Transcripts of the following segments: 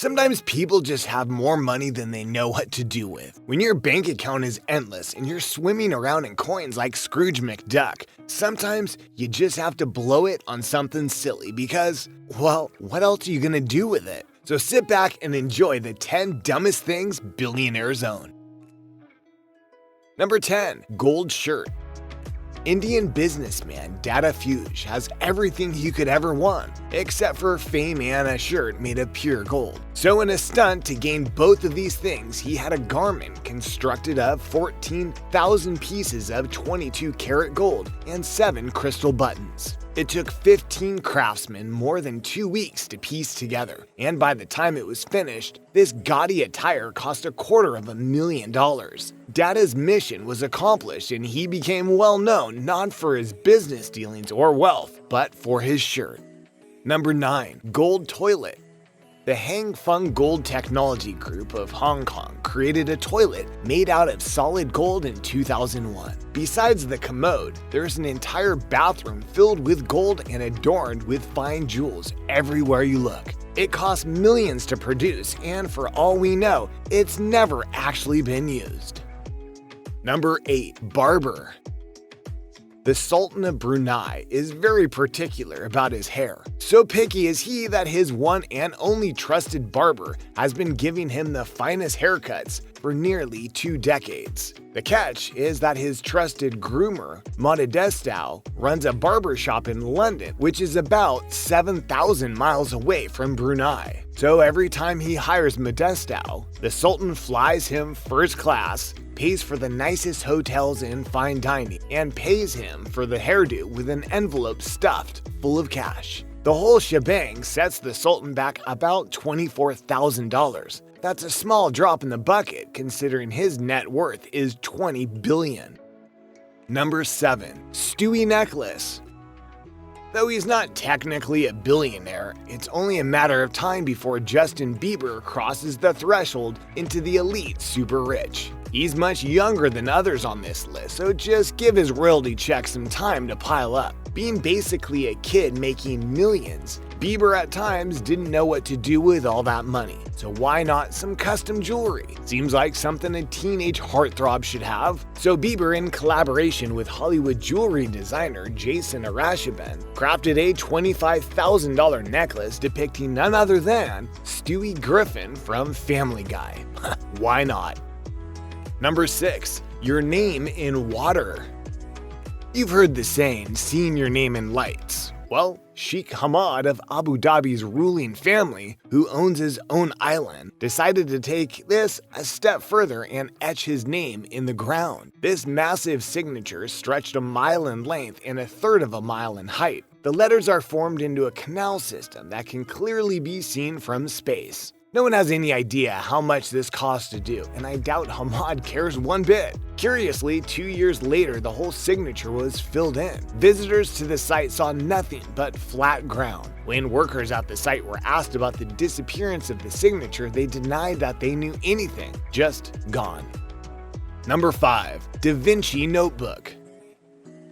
Sometimes people just have more money than they know what to do with. When your bank account is endless and you're swimming around in coins like Scrooge McDuck, sometimes you just have to blow it on something silly because, well, what else are you gonna do with it? So sit back and enjoy the 10 dumbest things billionaires own. Number 10, gold shirt. Indian businessman DaVinci has everything he could ever want, except for fame and a shirt made of pure gold. So in a stunt to gain both of these things, he had a garment constructed of 14,000 pieces of 22-karat gold and 7 crystal buttons. It took 15 craftsmen more than 2 weeks to piece together, and by the time it was finished, this gaudy attire cost $250,000. Dada's mission was accomplished and he became well known not for his business dealings or wealth, but for his shirt. Number 9. Gold toilet. The Hang Feng Gold Technology Group of Hong Kong created a toilet made out of solid gold in 2001. Besides the commode, there's an entire bathroom filled with gold and adorned with fine jewels everywhere you look. It costs millions to produce, and for all we know, it's never actually been used. Number 8. Barber. The Sultan of Brunei is very particular about his hair. So picky is he that his one and only trusted barber has been giving him the finest haircuts for nearly 2 decades. The catch is that his trusted groomer, Modestau, runs a barber shop in London, which is about 7,000 miles away from Brunei. So every time he hires Modestau, the Sultan flies him first class, pays for the nicest hotels and fine dining, and pays him for the hairdo with an envelope stuffed full of cash. The whole shebang sets the Sultan back about $24,000. That's a small drop in the bucket considering his net worth is $20 billion. Number 7. Stewie necklace. Though he's not technically a billionaire, it's only a matter of time before Justin Bieber crosses the threshold into the elite super rich. He's much younger than others on this list, so just give his royalty check some time to pile up. Being basically a kid making millions, Bieber at times didn't know what to do with all that money. So why not some custom jewelry? Seems like something a teenage heartthrob should have. So Bieber, in collaboration with Hollywood jewelry designer Jason Arashaben, crafted a $25,000 necklace depicting none other than Stewie Griffin from Family Guy. Why not? Number 6. Your name in water. You've heard the saying, seeing your name in lights. Well, Sheikh Hamad of Abu Dhabi's ruling family, who owns his own island, decided to take this a step further and etch his name in the ground. This massive signature stretched 1 mile in length and 1/3 of a mile in height. The letters are formed into a canal system that can clearly be seen from space. No one has any idea how much this costs to do, and I doubt Hamad cares one bit. Curiously, 2 years later, the whole signature was filled in. Visitors to the site saw nothing but flat ground. When workers at the site were asked about the disappearance of the signature, they denied that they knew anything, just gone. Number 5. DaVinci notebook.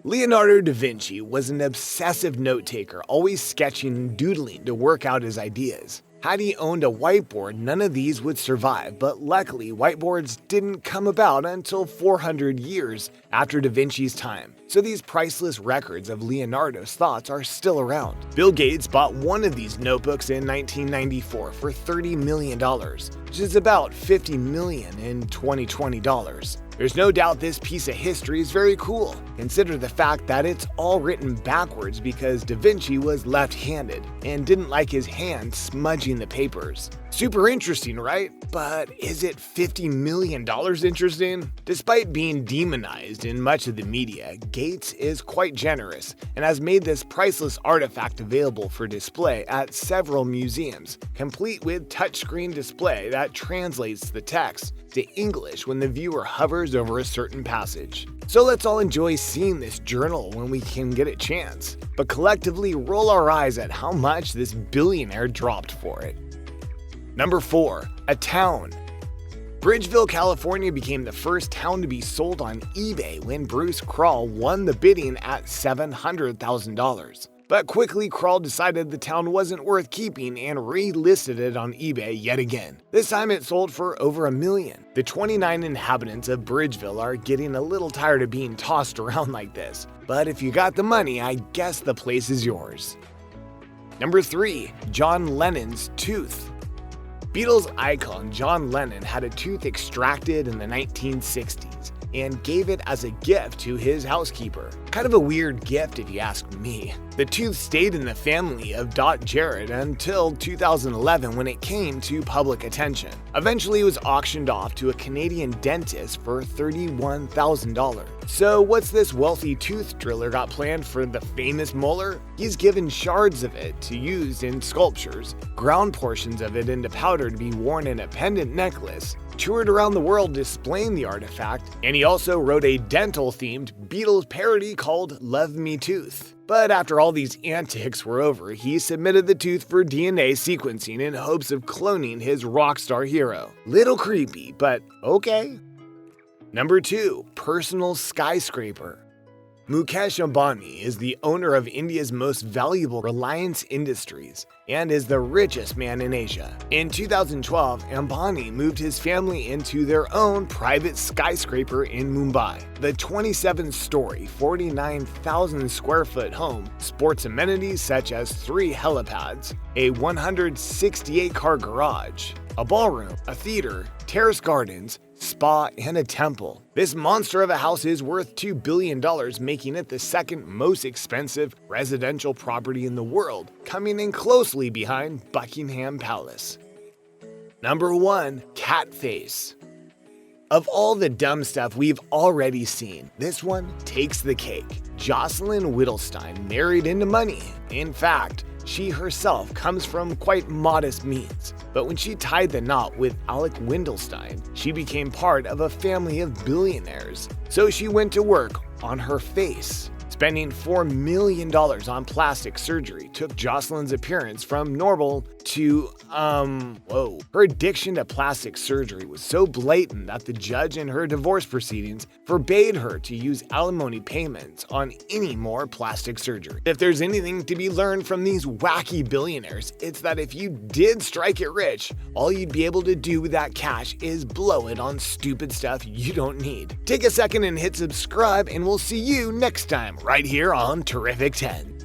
Leonardo da Vinci was an obsessive note-taker, always sketching and doodling to work out his ideas. Had he owned a whiteboard, none of these would survive, but luckily whiteboards didn't come about until 400 years after Da Vinci's time, so these priceless records of Leonardo's thoughts are still around. Bill Gates bought one of these notebooks in 1994 for $30 million, which is about $50 million in 2020 dollars. There's no doubt this piece of history is very cool. Consider the fact that it's all written backwards because Da Vinci was left-handed and didn't like his hand smudging the papers. Super interesting, right? But is it $50 million interesting? Despite being demonized in much of the media, Gates is quite generous and has made this priceless artifact available for display at several museums, complete with touchscreen display that translates the text to English when the viewer hovers over a certain passage. So let's all enjoy seeing this journal when we can get a chance, but collectively roll our eyes at how much this billionaire dropped for it. Number 4. A town. Bridgeville, California became the first town to be sold on eBay when Bruce Kral won the bidding at $700,000. But quickly, Krull decided the town wasn't worth keeping and relisted it on eBay yet again. This time it sold for over $1 million. The 29 inhabitants of Bridgeville are getting a little tired of being tossed around like this. But if you got the money, I guess the place is yours. Number 3. John Lennon's tooth. Beatles icon John Lennon had a tooth extracted in the 1960s and gave it as a gift to his housekeeper. Kind of a weird gift if you ask me. The tooth stayed in the family of Dot Jared until 2011 when it came to public attention. Eventually it was auctioned off to a Canadian dentist for $31,000. So what's this wealthy tooth driller got planned for the famous molar? He's given shards of it to use in sculptures, ground portions of it into powder to be worn in a pendant necklace, toured around the world displaying the artifact, and he also wrote a dental-themed Beatles parody called Love Me Tooth. But after all these antics were over, he submitted the tooth for DNA sequencing in hopes of cloning his rock star hero. Little creepy, but okay. Number 2. Personal skyscraper. Mukesh Ambani is the owner of India's most valuable Reliance Industries and is the richest man in Asia. In 2012, Ambani moved his family into their own private skyscraper in Mumbai. The 27-story, 49,000 square foot home sports amenities such as 3 helipads, a 168-car garage, a ballroom, a theater, terrace gardens, spa, and a temple. This monster of a house is worth $2 billion, making it the second most expensive residential property in the world, coming in closely behind Buckingham Palace. Number 1. Cat face. Of all the dumb stuff we've already seen, this one takes the cake. Jocelyn Whittlestein married into money. In fact, she herself comes from quite modest means, but when she tied the knot with Alec Windelstein, she became part of a family of billionaires. So she went to work on her face. Spending $4 million on plastic surgery took Jocelyn's appearance from normal to, Her addiction to plastic surgery was so blatant that the judge in her divorce proceedings forbade her to use alimony payments on any more plastic surgery. If there's anything to be learned from these wacky billionaires, it's that if you did strike it rich, all you'd be able to do with that cash is blow it on stupid stuff you don't need. Take a second and hit subscribe, and we'll see you next time right here on Terrific 10.